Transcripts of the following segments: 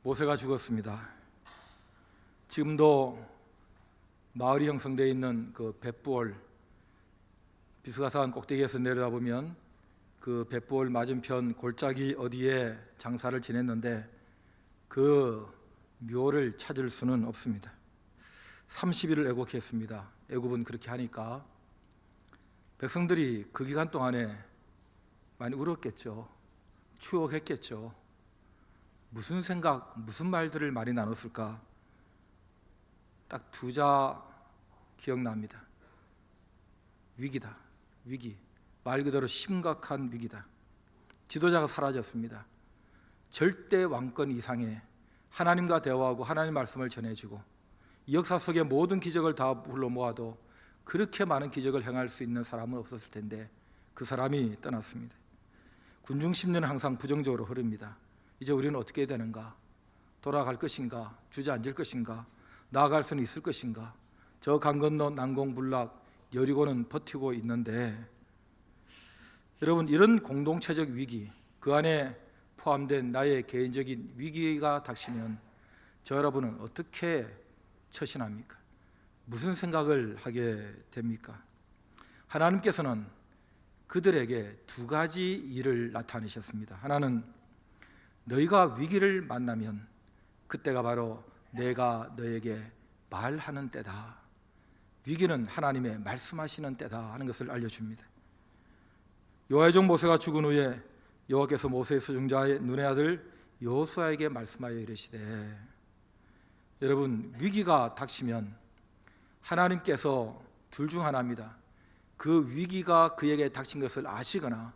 모세가 죽었습니다. 지금도 마을이 형성되어 있는 그 벳부올, 비스가산 꼭대기에서 내려다보면 그 벳부올 맞은편 골짜기 어디에 장사를 지냈는데 그 묘를 찾을 수는 없습니다. 30일을 애곡했습니다. 애굽은 그렇게 하니까 백성들이 그 기간 동안에 많이 울었겠죠. 추억했겠죠. 무슨 생각, 무슨 말들을 많이 나눴을까? 딱 두 자 기억납니다. 위기다. 위기. 말 그대로 심각한 위기다. 지도자가 사라졌습니다. 절대 왕권 이상의 하나님과 대화하고 하나님 말씀을 전해주고 이 역사 속의 모든 기적을 다 불러 모아도 그렇게 많은 기적을 행할 수 있는 사람은 없었을 텐데 그 사람이 떠났습니다. 군중 심리는 항상 부정적으로 흐릅니다. 이제 우리는 어떻게 해야 되는가? 돌아갈 것인가? 주저앉을 것인가? 나아갈 수는 있을 것인가? 저 강 건너 난공불락 여리고는 버티고 있는데, 여러분, 이런 공동체적 위기, 그 안에 포함된 나의 개인적인 위기가 닥치면 저 여러분은 어떻게 처신합니까? 무슨 생각을 하게 됩니까? 하나님께서는 그들에게 두 가지 일을 나타내셨습니다. 하나는 너희가 위기를 만나면 그때가 바로 내가 너에게 말하는 때다. 위기는 하나님의 말씀하시는 때다 하는 것을 알려줍니다. 여호와의 종 모세가 죽은 후에 여호와께서 모세의 수종자의 눈의 아들 여호수아에게 말씀하여 이르시되, 여러분, 위기가 닥치면 하나님께서 둘 중 하나입니다. 그 위기가 그에게 닥친 것을 아시거나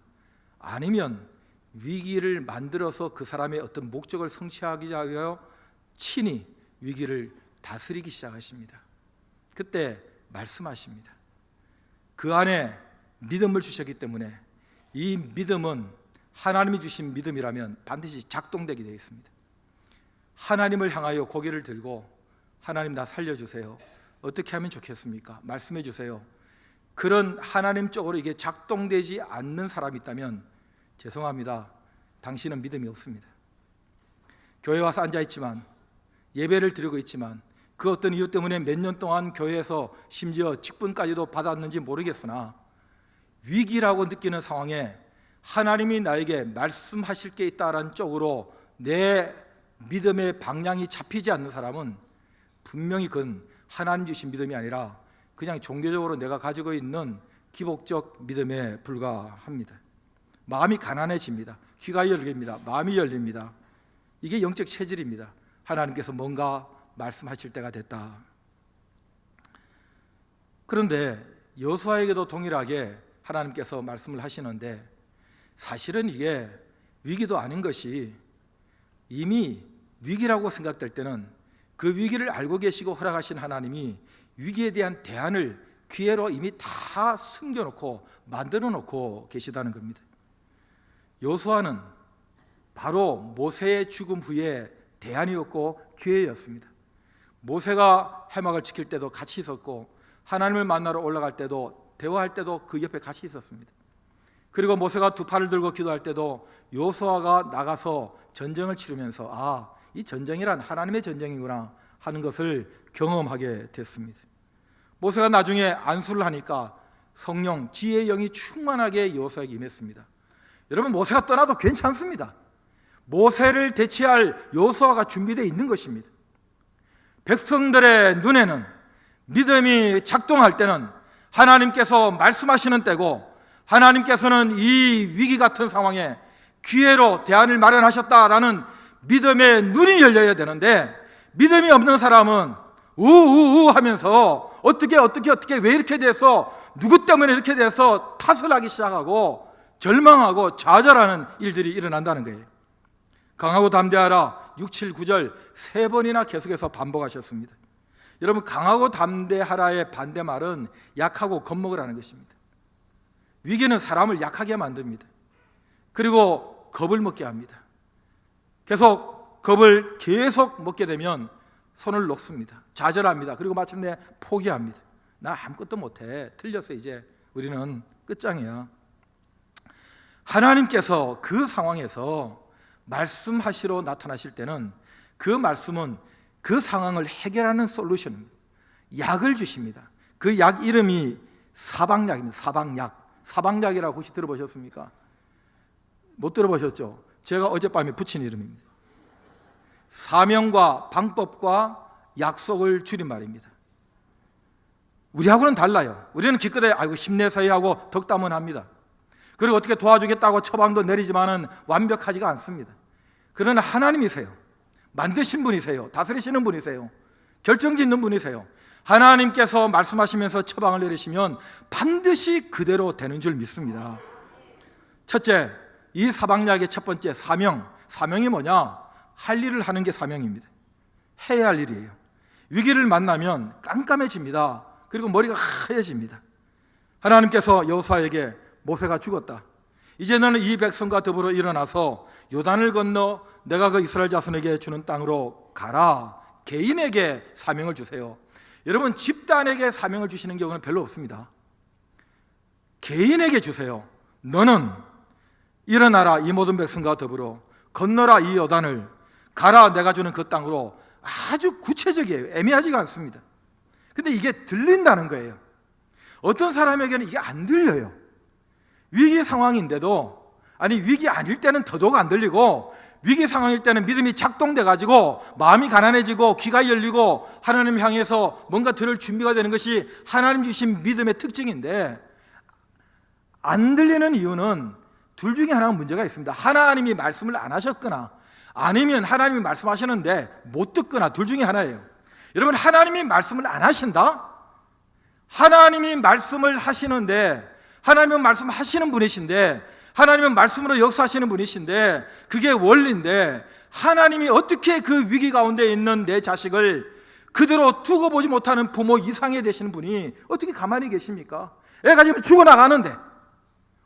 아니면 위기를 만들어서 그 사람의 어떤 목적을 성취하기 위하여 친히 위기를 다스리기 시작하십니다. 그때 말씀하십니다. 그 안에 믿음을 주셨기 때문에 이 믿음은 하나님이 주신 믿음이라면 반드시 작동되게 되어 있습니다. 하나님을 향하여 고개를 들고 하나님 나 살려주세요. 어떻게 하면 좋겠습니까? 말씀해 주세요. 그런 하나님 쪽으로 이게 작동되지 않는 사람이 있다면 죄송합니다. 당신은 믿음이 없습니다. 교회 와서 앉아있지만 예배를 드리고 있지만 그 어떤 이유 때문에 몇 년 동안 교회에서 심지어 직분까지도 받았는지 모르겠으나 위기라고 느끼는 상황에 하나님이 나에게 말씀하실 게 있다라는 쪽으로 내 믿음의 방향이 잡히지 않는 사람은 분명히 그건 하나님 주신 믿음이 아니라 그냥 종교적으로 내가 가지고 있는 기복적 믿음에 불과합니다. 마음이 가난해집니다. 귀가 열립니다. 마음이 열립니다. 이게 영적 체질입니다. 하나님께서 뭔가 말씀하실 때가 됐다. 그런데 여호수아에게도 동일하게 하나님께서 말씀을 하시는데 사실은 이게 위기도 아닌 것이 이미 위기라고 생각될 때는 그 위기를 알고 계시고 허락하신 하나님이 위기에 대한 대안을 기회로 이미 다 숨겨놓고 만들어 놓고 계시다는 겁니다. 여호수아는 바로 모세의 죽음 후에 대안이었고 기회였습니다. 모세가 해막을 지킬 때도 같이 있었고 하나님을 만나러 올라갈 때도 대화할 때도 그 옆에 같이 있었습니다. 그리고 모세가 두 팔을 들고 기도할 때도 여호수아가 나가서 전쟁을 치르면서 이 전쟁이란 하나님의 전쟁이구나 하는 것을 경험하게 됐습니다. 모세가 나중에 안수를 하니까 성령, 지혜의 영이 충만하게 여호수아에게 임했습니다. 여러분, 모세가 떠나도 괜찮습니다. 모세를 대체할 여호수아가 준비되어 있는 것입니다. 백성들의 눈에는 믿음이 작동할 때는 하나님께서 말씀하시는 때고 하나님께서는 이 위기 같은 상황에 기회로 대안을 마련하셨다라는 믿음의 눈이 열려야 되는데 믿음이 없는 사람은 우우우 하면서 어떻게 왜 이렇게 돼서 누구 때문에 이렇게 돼서 탓을 하기 시작하고 절망하고 좌절하는 일들이 일어난다는 거예요. 강하고 담대하라 6, 7, 9절 3번이나 계속해서 반복하셨습니다. 여러분, 강하고 담대하라의 반대말은 약하고 겁먹으라는 것입니다. 위기는 사람을 약하게 만듭니다. 그리고 겁을 먹게 합니다. 겁을 계속 먹게 되면 손을 놓습니다. 좌절합니다. 그리고 마침내 포기합니다. 나 아무것도 못해. 틀렸어. 이제 우리는 끝장이야. 하나님께서 그 상황에서 말씀하시러 나타나실 때는 그 말씀은 그 상황을 해결하는 솔루션입니다. 약을 주십니다. 그 약 이름이 사방약입니다. 사방약이라고 혹시 들어보셨습니까? 못 들어보셨죠? 제가 어젯밤에 붙인 이름입니다. 사명과 방법과 약속을 줄임말입니다. 우리하고는 달라요. 우리는 기껏해 아이고 힘내세요 하고 덕담은 합니다. 그리고 어떻게 도와주겠다고 처방도 내리지만은 완벽하지가 않습니다. 그러나 하나님이세요. 만드신 분이세요. 다스리시는 분이세요. 결정짓는 분이세요. 하나님께서 말씀하시면서 처방을 내리시면 반드시 그대로 되는 줄 믿습니다. 첫째, 이 사방약의 첫 번째 사명이 뭐냐? 할 일을 하는 게 사명입니다. 해야 할 일이에요. 위기를 만나면 깜깜해집니다. 그리고 머리가 하얘집니다. 하나님께서 여호수아에게 모세가 죽었다. 이제 너는 이 백성과 더불어 일어나서 요단을 건너 내가 그 이스라엘 자손에게 주는 땅으로 가라. 개인에게 사명을 주세요. 여러분, 집단에게 사명을 주시는 경우는 별로 없습니다. 개인에게 주세요. 너는 일어나라. 이 모든 백성과 더불어 건너라. 이 요단을 가라. 내가 주는 그 땅으로. 아주 구체적이에요. 애매하지가 않습니다. 근데 이게 들린다는 거예요. 어떤 사람에게는 이게 안 들려요. 위기 상황인데도, 아니 위기 아닐 때는 더더욱 안 들리고, 위기 상황일 때는 믿음이 작동돼 가지고 마음이 가난해지고 귀가 열리고 하나님 향해서 뭔가 들을 준비가 되는 것이 하나님 주신 믿음의 특징인데, 안 들리는 이유는 둘 중에 하나가 문제가 있습니다. 하나님이 말씀을 안 하셨거나, 아니면 하나님이 말씀하시는데 못 듣거나, 둘 중에 하나예요. 여러분, 하나님이 말씀을 안 하신다? 하나님이 말씀을 하시는데, 하나님은 말씀하시는 분이신데, 하나님은 말씀으로 역사하시는 분이신데, 그게 원리인데, 하나님이 어떻게 그 위기 가운데 있는 내 자식을 그대로 두고 보지 못하는 부모 이상이 되시는 분이 어떻게 가만히 계십니까? 애가 지금 죽어나가는데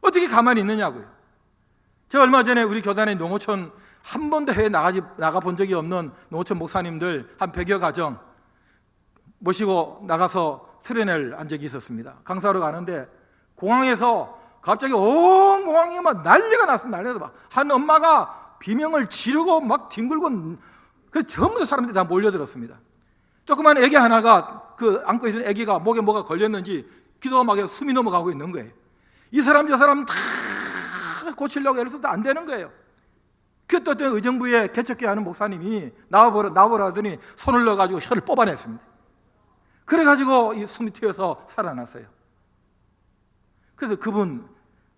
어떻게 가만히 있느냐고요. 제가 얼마 전에 우리 교단의 농어촌, 한 번도 해외 나가본 적이 없는 농어촌 목사님들 한 100여 가정 모시고 나가서 수련회를 한 적이 있었습니다. 강사로 가는데 공항에서 갑자기 온 공항이 막 난리가 났습니다. 난리가 막 한 엄마가 비명을 지르고 막 뒹굴고, 그 전부 사람들이 다 몰려들었습니다. 조그만 애기 하나가, 그 안고 있는 애기가 목에 뭐가 걸렸는지 기도가 막 숨이 넘어가고 있는 거예요. 이 사람 저 사람 다 고치려고 애를 써도 안 되는 거예요. 그때 어떤 의정부에 개척교회 하는 목사님이 나와보라 하더니 손을 넣어가지고 혀를 뽑아냈습니다. 그래가지고 이 숨이 튀어서 살아났어요. 그래서 그분,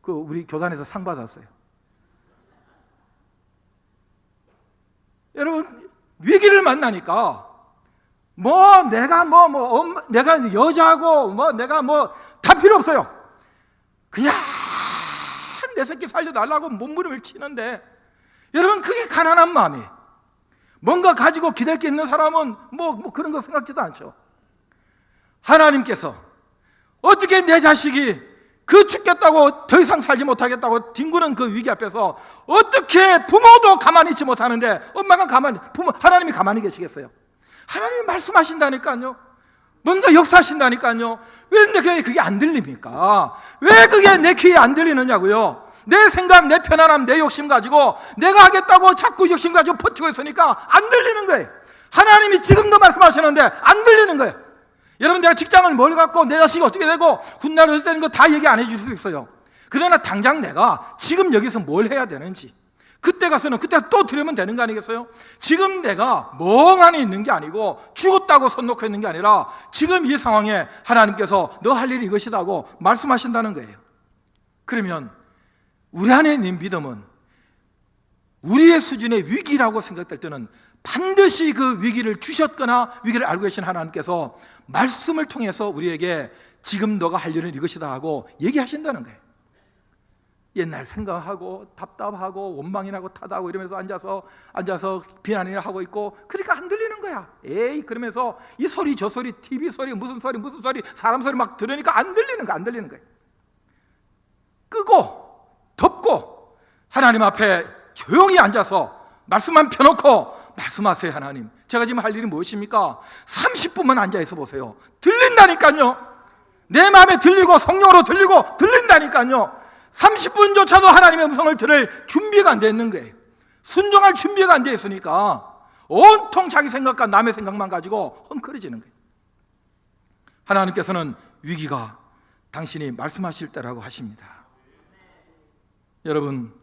우리 교단에서 상 받았어요. 여러분, 위기를 만나니까 내가 여자고 내가 다 필요 없어요. 그냥 내 새끼 살려달라고 몸부림을 치는데, 여러분, 그게 가난한 마음이에요. 뭔가 가지고 기댈 게 있는 사람은 그런 거 생각지도 않죠. 하나님께서 어떻게 내 자식이 그 죽겠다고 더 이상 살지 못하겠다고 뒹구는 그 위기 앞에서 어떻게 부모도 가만히 있지 못하는데 엄마가 하나님이 가만히 계시겠어요? 하나님이 말씀하신다니까요. 뭔가 역사하신다니까요. 왜 그게 안 들립니까? 왜 그게 내 귀에 안 들리느냐고요. 내 생각, 내 편안함, 내 욕심 가지고 내가 하겠다고 자꾸 욕심 가지고 버티고 있으니까 안 들리는 거예요. 하나님이 지금도 말씀하시는데 안 들리는 거예요. 여러분, 내가 직장을 뭘 갖고 내 자식이 어떻게 되고 훗날 어떻게 되는 거 다 얘기 안 해줄 수 있어요. 그러나 당장 내가 지금 여기서 뭘 해야 되는지, 그때 가서는 그때 또 들으면 되는 거 아니겠어요? 지금 내가 멍하니 있는 게 아니고 죽었다고 손 놓고 있는 게 아니라 지금 이 상황에 하나님께서 너 할 일이 이것이다고 말씀하신다는 거예요. 그러면 우리 안에 있는 믿음은 우리의 수준의 위기라고 생각될 때는 반드시 그 위기를 주셨거나 위기를 알고 계신 하나님께서 말씀을 통해서 우리에게 지금 너가 할 일은 이것이다 하고 얘기하신다는 거예요. 옛날 생각하고 답답하고 원망이나고 타다고 이러면서 앉아서 비난이나 하고 있고, 그러니까 안 들리는 거야. 그러면서 이 소리 저 소리, TV 소리, 무슨 소리 사람 소리 막 들으니까 안 들리는 거예요. 끄고 덮고 하나님 앞에 조용히 앉아서 말씀만 펴놓고 말씀하세요. 하나님, 제가 지금 할 일이 무엇입니까? 30분만 앉아있어 보세요. 들린다니까요. 내 마음에 들리고 성령으로 들리고 들린다니까요. 30분조차도 하나님의 음성을 들을 준비가 안 돼 있는 거예요. 순종할 준비가 안 돼 있으니까 온통 자기 생각과 남의 생각만 가지고 헝클어지는 거예요. 하나님께서는 위기가 당신이 말씀하실 때라고 하십니다. 여러분,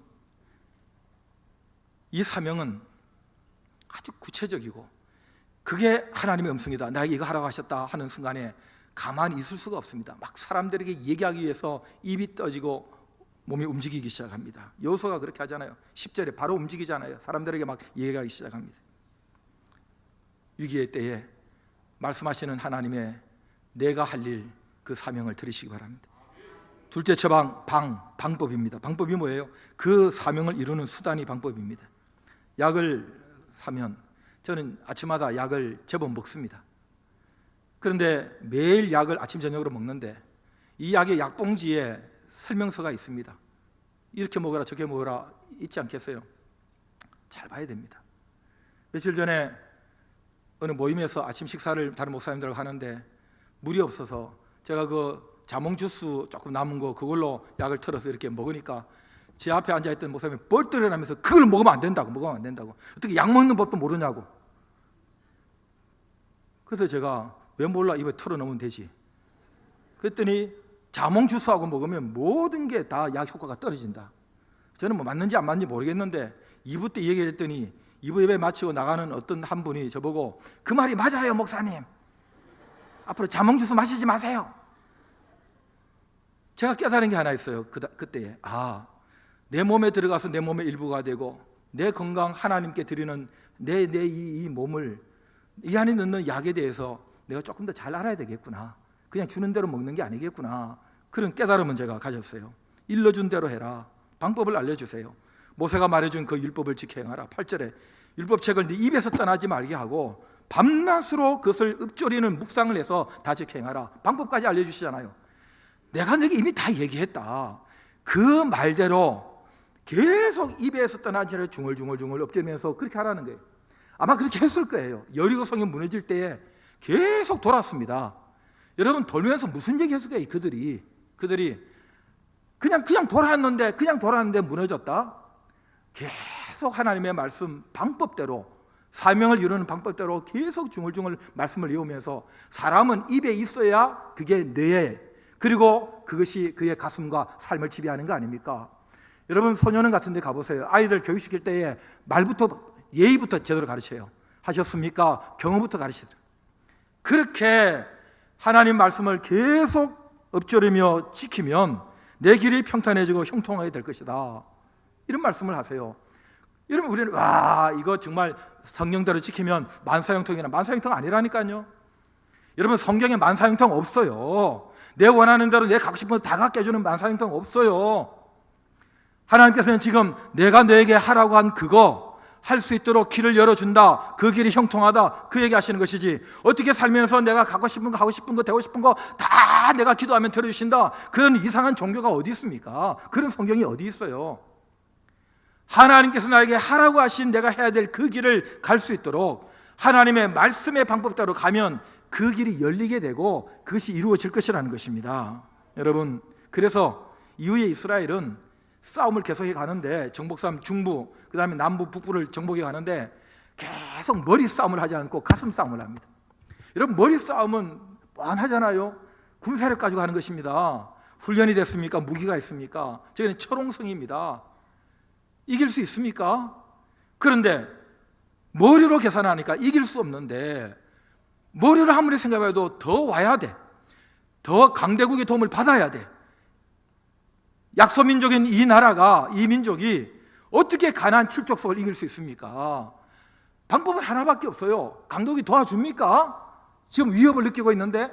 이 사명은 아주 구체적이고 그게 하나님의 음성이다, 나에게 이거 하라고 하셨다 하는 순간에 가만히 있을 수가 없습니다. 막 사람들에게 얘기하기 위해서 입이 떠지고 몸이 움직이기 시작합니다. 여호수아가 그렇게 하잖아요. 10절에 바로 움직이잖아요. 사람들에게 막 얘기하기 시작합니다. 위기의 때에 말씀하시는 하나님의 내가 할 일, 그 사명을 들으시기 바랍니다. 둘째 처방, 방법입니다. 방법이 뭐예요? 그 사명을 이루는 수단이 방법입니다. 약을 사면 저는 아침마다 약을 제법 먹습니다. 그런데 매일 약을 아침 저녁으로 먹는데 이 약의 약봉지에 설명서가 있습니다. 이렇게 먹어라 저렇게 먹어라 있지 않겠어요? 잘 봐야 됩니다. 며칠 전에 어느 모임에서 아침 식사를 다른 목사님들하고 하는데 물이 없어서 제가 그 자몽 주스 조금 남은 거 그걸로 약을 털어서 이렇게 먹으니까 제 앞에 앉아있던 목사님이 뻘떡이라면서 그걸 먹으면 안 된다고 어떻게 약 먹는 법도 모르냐고. 그래서 제가 왜 몰라, 입에 털어놓으면 되지. 그랬더니 자몽 주스하고 먹으면 모든 게 다 약 효과가 떨어진다. 저는 뭐 맞는지 안 맞는지 모르겠는데 2부 때 얘기했더니 2부 예배 마치고 나가는 어떤 한 분이 저보고 그 말이 맞아요 목사님, 앞으로 자몽 주스 마시지 마세요. 제가 깨달은 게 하나 있어요. 그때에 내 몸에 들어가서 내 몸의 일부가 되고 내 건강 하나님께 드리는 내 이 몸을 이 안에 넣는 약에 대해서 내가 조금 더 잘 알아야 되겠구나. 그냥 주는 대로 먹는 게 아니겠구나. 그런 깨달음은 제가 가졌어요. 일러준 대로 해라. 방법을 알려주세요. 모세가 말해준 그 율법을 지켜 행하라. 8절에 율법책을 네 입에서 떠나지 말게 하고 밤낮으로 그것을 읊조리는 묵상을 해서 다 지켜 행하라. 방법까지 알려주시잖아요. 내가 너에게 이미 다 얘기했다. 그 말대로 계속 입에서 떠나지 않고 중얼중얼 엎드리면서 그렇게 하라는 거예요. 아마 그렇게 했을 거예요. 여리고 성이 무너질 때에 계속 돌았습니다. 여러분, 돌면서 무슨 얘기 했을까요? 그들이 그냥 돌았는데 무너졌다. 계속 하나님의 말씀 방법대로, 사명을 이루는 방법대로 계속 중얼중얼 말씀을 외우면서 사람은 입에 있어야 그게 뇌에, 그리고 그것이 그의 가슴과 삶을 지배하는 거 아닙니까? 여러분, 소년원 같은 데 가보세요. 아이들 교육시킬 때에 말부터, 예의부터 제대로 가르쳐요. 하셨습니까? 경어부터 가르치죠. 그렇게 하나님 말씀을 계속 읊조리며 지키면 내 길이 평탄해지고 형통하게 될 것이다. 이런 말씀을 하세요. 여러분, 우리는 이거 정말 성경대로 지키면 만사형통이나, 만사형통 아니라니까요. 여러분, 성경에 만사형통 없어요. 내 원하는 대로 내 갖고 싶은 거 다 갖게 해주는 만사형통 없어요. 하나님께서는 지금 내가 너에게 하라고 한 그거 할 수 있도록 길을 열어준다, 그 길이 형통하다, 그 얘기하시는 것이지, 어떻게 살면서 내가 갖고 싶은 거, 하고 싶은 거, 되고 싶은 거 다 내가 기도하면 들어주신다, 그런 이상한 종교가 어디 있습니까? 그런 성경이 어디 있어요? 하나님께서 나에게 하라고 하신 내가 해야 될 그 길을 갈 수 있도록 하나님의 말씀의 방법대로 가면 그 길이 열리게 되고 그것이 이루어질 것이라는 것입니다. 여러분, 그래서 이후에 이스라엘은 싸움을 계속해 가는데, 정복삼 중부, 그 다음에 남부, 북부를 정복해 가는데 계속 머리 싸움을 하지 않고 가슴 싸움을 합니다. 여러분, 머리 싸움은 뻔하잖아요. 군사력 가지고 하는 것입니다. 훈련이 됐습니까? 무기가 있습니까? 저희는 철옹성입니다. 이길 수 있습니까? 그런데 머리로 계산하니까 이길 수 없는데, 머리로 아무리 생각해도 더 와야 돼. 더 강대국의 도움을 받아야 돼. 약소민족인 이 나라가, 이 민족이 어떻게 가나안 칠족속을 이길 수 있습니까? 방법은 하나밖에 없어요. 강독이 도와줍니까? 지금 위협을 느끼고 있는데.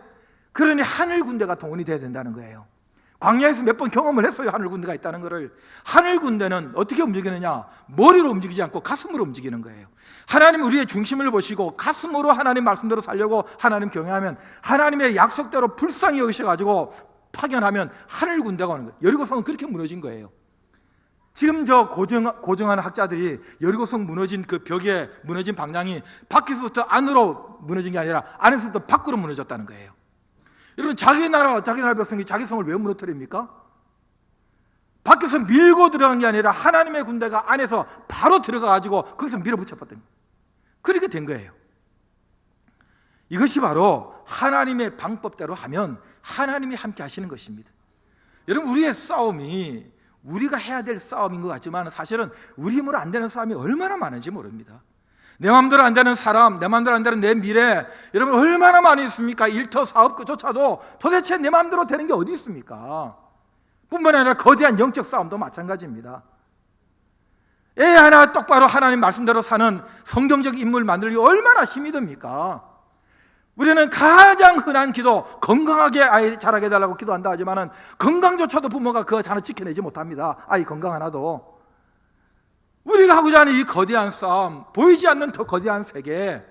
그러니 하늘 군대가 동원이 돼야 된다는 거예요. 광야에서 몇 번 경험을 했어요. 하늘 군대가 있다는 것을. 하늘 군대는 어떻게 움직이느냐? 머리로 움직이지 않고 가슴으로 움직이는 거예요. 하나님 우리의 중심을 보시고 가슴으로 하나님 말씀대로 살려고 하나님 경외하면, 하나님의 약속대로 불쌍히 여기셔가지고 파견하면 하늘 군대가 오는 거예요. 여리고성은 그렇게 무너진 거예요. 지금 저 고정한 학자들이 여리고성 무너진 그 벽에 무너진 방향이 밖에서부터 안으로 무너진 게 아니라 안에서부터 밖으로 무너졌다는 거예요. 여러분, 자기 나라 백성이 자기 성을 왜 무너뜨립니까? 밖에서 밀고 들어간 게 아니라 하나님의 군대가 안에서 바로 들어가가지고 거기서 밀어붙였거든요. 그렇게 된 거예요. 이것이 바로 하나님의 방법대로 하면 하나님이 함께 하시는 것입니다. 여러분, 우리의 싸움이 우리가 해야 될 싸움인 것 같지만 사실은 우리 힘으로 안 되는 싸움이 얼마나 많은지 모릅니다. 내 마음대로 안 되는 사람, 내 마음대로 안 되는 내 미래, 여러분 얼마나 많이 있습니까? 일터 사업조차도 도대체 내 마음대로 되는 게 어디 있습니까? 뿐만 아니라 거대한 영적 싸움도 마찬가지입니다. 애 하나 똑바로 하나님 말씀대로 사는 성경적 인물 만들기 얼마나 힘이 듭니까? 우리는 가장 흔한 기도, 건강하게 아이 자라게 해달라고 기도한다 하지만 건강조차도 부모가 그 하나 지켜내지 못합니다. 아이 건강 하나도. 우리가 하고자 하는 이 거대한 싸움, 보이지 않는 더 거대한 세계,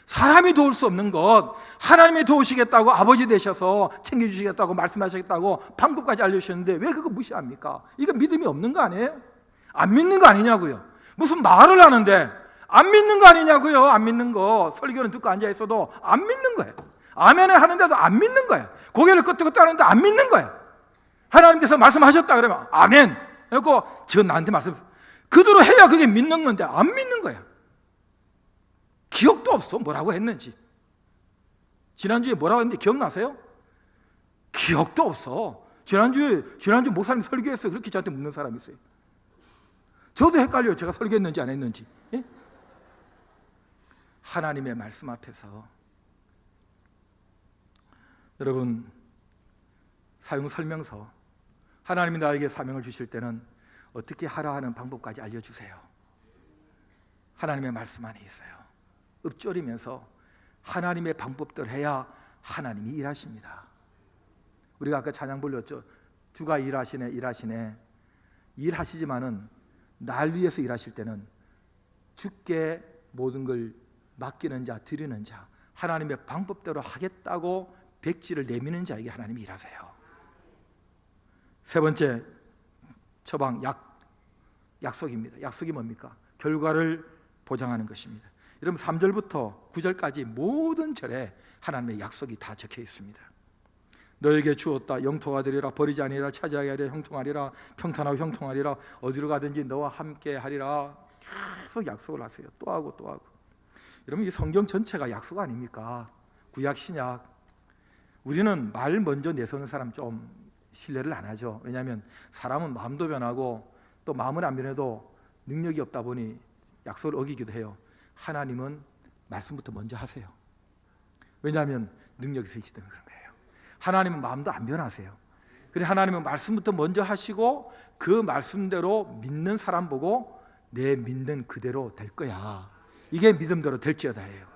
사람이 도울 수 없는 것, 하나님이 도우시겠다고 아버지 되셔서 챙겨주시겠다고 말씀하시겠다고 방법까지 알려주셨는데 왜 그거 무시합니까? 이거 믿음이 없는 거 아니에요? 안 믿는 거 아니냐고요. 무슨 말을 하는데 안 믿는 거 아니냐고요. 안 믿는 거. 설교는 듣고 앉아있어도 안 믿는 거예요. 아멘을 하는데도 안 믿는 거예요. 고개를 끄덕끄덕 하는데 안 믿는 거예요. 하나님께서 말씀하셨다 그러면 아멘. 그리고 저 나한테 말씀하셨어요. 그대로 해야 그게 믿는 건데 안 믿는 거야. 기억도 없어. 뭐라고 했는지. 지난주에 뭐라고 했는지 기억나세요? 기억도 없어. 지난주 목사님 설교했어요. 그렇게 저한테 묻는 사람이 있어요. 저도 헷갈려요. 제가 설교했는지 안 했는지. 예? 하나님의 말씀 앞에서 여러분, 사용 설명서, 하나님이 나에게 사명을 주실 때는 어떻게 하라 하는 방법까지 알려주세요. 하나님의 말씀 안에 있어요. 읊조리면서 하나님의 방법대로 해야 하나님이 일하십니다. 우리가 아까 찬양 불렀죠. 주가 일하시네. 일하시지만은 날 위해서 일하실 때는 주께 모든 걸 맡기는 자, 드리는 자, 하나님의 방법대로 하겠다고 백지를 내미는 자에게 하나님이 일하세요. 세 번째 처방, 약속입니다. 약속이 뭡니까? 결과를 보장하는 것입니다. 여러분 3절부터 9절까지 모든 절에 하나님의 약속이 다 적혀 있습니다. 너에게 주었다. 영토가 되리라. 버리지 아니라. 차지하게 하리라. 형통하리라. 평탄하고 형통하리라. 어디로 가든지 너와 함께 하리라. 계속 약속을 하세요. 또 하고 또 하고. 여러분, 이 성경 전체가 약속 아닙니까? 구약 신약. 우리는 말 먼저 내세우는 사람 좀 신뢰를 안 하죠. 왜냐하면 사람은 마음도 변하고 또 마음은 안 변해도 능력이 없다 보니 약속을 어기기도 해요. 하나님은 말씀부터 먼저 하세요. 왜냐하면 능력이 세시기 때문에 그런 거예요. 하나님은 마음도 안 변하세요. 그래, 하나님은 말씀부터 먼저 하시고 그 말씀대로 믿는 사람 보고 내 믿는 그대로 될 거야. 이게 믿음대로 될지어다예요.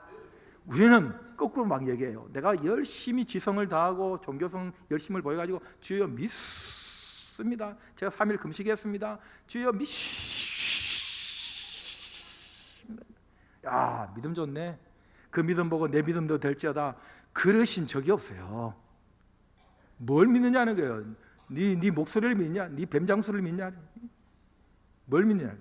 우리는 거꾸로 막 얘기해요. 내가 열심히 지성을 다하고 종교성 열심을 보여가지고 주여 믿습니다. 제가 3일 금식했습니다. 주여 믿습니다. 야, 믿음 좋네. 그 믿음 보고 내 믿음도 될지어다. 그러신 적이 없어요. 뭘 믿느냐는 거예요. 네 목소리를 믿냐? 네 뱀장수를 믿냐? 뭘 믿느냐?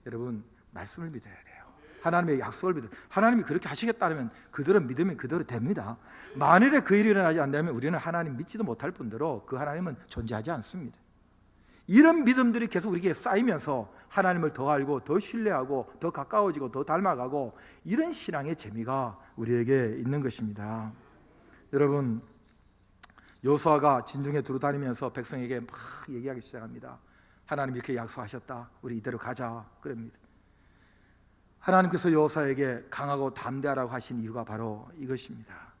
여러분, 말씀을 믿어야 돼요. 하나님의 약속을 믿어요. 하나님이 그렇게 하시겠다면 그대로 믿으면 그대로 됩니다. 만일에 그 일이 일어나지 않는다면 우리는 하나님 믿지도 못할 뿐더러 그 하나님은 존재하지 않습니다. 이런 믿음들이 계속 우리에게 쌓이면서 하나님을 더 알고 더 신뢰하고 더 가까워지고 더 닮아가고 이런 신앙의 재미가 우리에게 있는 것입니다. 여러분, 여호수아가 진중에 두루다니면서 백성에게 막 얘기하기 시작합니다. 하나님 이렇게 약속하셨다. 우리 이대로 가자. 그럽니다. 하나님께서 여호수아에게 강하고 담대하라고 하신 이유가 바로 이것입니다.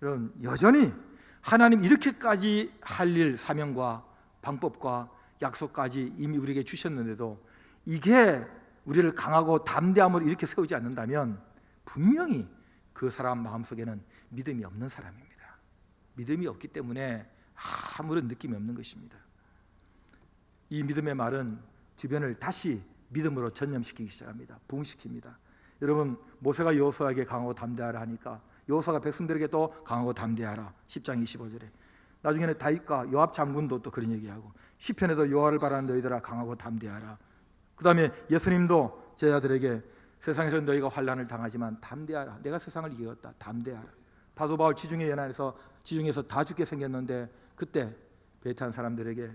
여러분, 여전히 하나님 이렇게까지 할 일, 사명과 방법과 약속까지 이미 우리에게 주셨는데도 이게 우리를 강하고 담대함으로 이렇게 세우지 않는다면 분명히 그 사람 마음속에는 믿음이 없는 사람입니다. 믿음이 없기 때문에 아무런 느낌이 없는 것입니다. 이 믿음의 말은 주변을 다시 믿음으로 전념시키기 시작합니다. 부흥시킵니다. 여러분, 모세가 여호수아에게 강하고 담대하라 하니까 여호수아가 백성들에게 또 강하고 담대하라. 10장 25절에 나중에는 다윗과 요압 장군도 또 그런 얘기하고 시편에도 여호와를 바라는 너희들아 강하고 담대하라. 그 다음에 예수님도 제자들에게 세상에서 너희가 환난을 당하지만 담대하라. 내가 세상을 이겼다. 담대하라. 사도 바울 지중해 연안에서 지중해에서 다 죽게 생겼는데 그때 배타한 사람들에게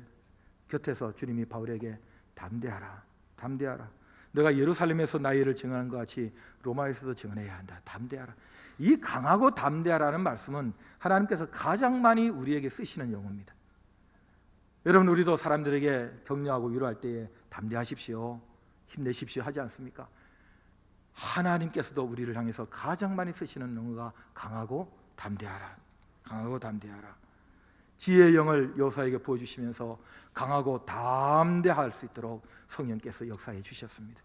곁에서 주님이 바울에게 담대하라. 담대하라. 내가 예루살렘에서 나의 일을 증언한 것 같이 로마에서도 증언해야 한다. 담대하라. 이 강하고 담대하라는 말씀은 하나님께서 가장 많이 우리에게 쓰시는 용어입니다. 여러분, 우리도 사람들에게 격려하고 위로할 때에 담대하십시오, 힘내십시오 하지 않습니까? 하나님께서도 우리를 향해서 가장 많이 쓰시는 용어가 강하고 담대하라. 강하고 담대하라. 지혜의 영을 여호수아에게 보여주시면서 강하고 담대할 수 있도록 성령께서 역사해 주셨습니다.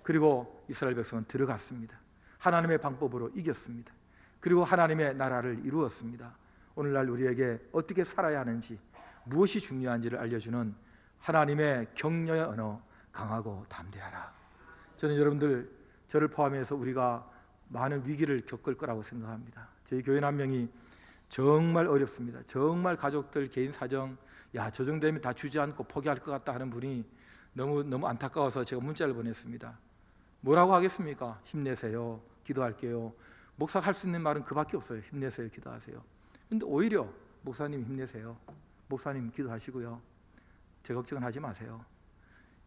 그리고 이스라엘 백성은 들어갔습니다. 하나님의 방법으로 이겼습니다. 그리고 하나님의 나라를 이루었습니다. 오늘날 우리에게 어떻게 살아야 하는지, 무엇이 중요한지를 알려주는 하나님의 격려의 언어, 강하고 담대하라. 저는 여러분들, 저를 포함해서 우리가 많은 위기를 겪을 거라고 생각합니다. 저희 교인 한 명이 정말 어렵습니다. 정말 가족들 개인 사정, 저 정도 되면 다 주지 않고 포기할 것 같다 하는 분이 너무 안타까워서 제가 문자를 보냈습니다. 뭐라고 하겠습니까? 힘내세요, 기도할게요. 목사가 할 수 있는 말은 그밖에 없어요. 힘내세요, 기도하세요. 근데 오히려 목사님 힘내세요, 목사님 기도하시고요, 제 걱정은 하지 마세요.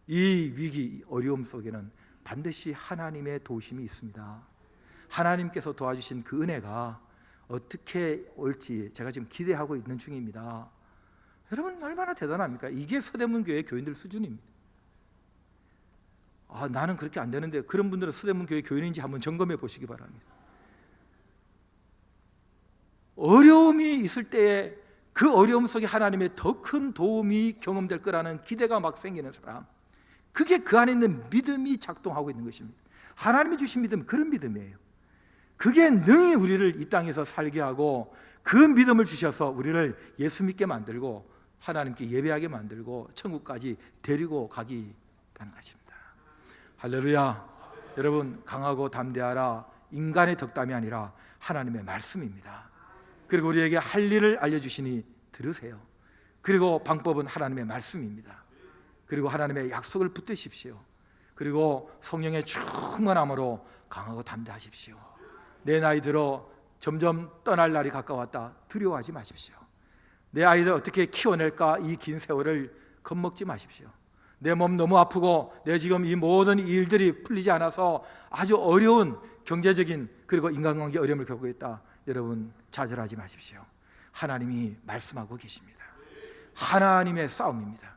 이 위기, 어려움 속에는 반드시 하나님의 도우심이 있습니다. 하나님께서 도와주신 그 은혜가 어떻게 올지 제가 지금 기대하고 있는 중입니다. 여러분, 얼마나 대단합니까? 이게 서대문교회 교인들 수준입니다. 나는 그렇게 안 되는데, 그런 분들은 서대문교회 교인인지 한번 점검해 보시기 바랍니다. 어려움이 있을 때에 그 어려움 속에 하나님의 더 큰 도움이 경험될 거라는 기대가 막 생기는 사람, 그게 그 안에 있는 믿음이 작동하고 있는 것입니다. 하나님이 주신 믿음, 그런 믿음이에요. 그게 능히 우리를 이 땅에서 살게 하고, 그 믿음을 주셔서 우리를 예수 믿게 만들고 하나님께 예배하게 만들고 천국까지 데리고 가기 하는 것입니다. 할렐루야. 여러분, 강하고 담대하라, 인간의 덕담이 아니라 하나님의 말씀입니다. 그리고 우리에게 할 일을 알려주시니 들으세요. 그리고 방법은 하나님의 말씀입니다. 그리고 하나님의 약속을 붙드십시오. 그리고 성령의 충만함으로 강하고 담대하십시오. 내 나이 들어 점점 떠날 날이 가까웠다. 두려워하지 마십시오. 내 아이를 어떻게 키워낼까, 이 긴 세월을 겁먹지 마십시오. 내 몸 너무 아프고 내 지금 이 모든 일들이 풀리지 않아서 아주 어려운 경제적인 그리고 인간관계 어려움을 겪고 있다. 여러분, 좌절하지 마십시오. 하나님이 말씀하고 계십니다. 하나님의 싸움입니다.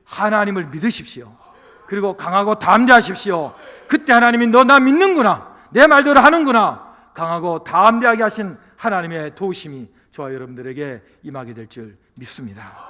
하나님을 믿으십시오. 그리고 강하고 담대하십시오. 그때 하나님이 너 나 믿는구나, 내 말대로 하는구나, 강하고 담대하게 하신 하나님의 도우심이 저와 여러분들에게 임하게 될 줄 믿습니다.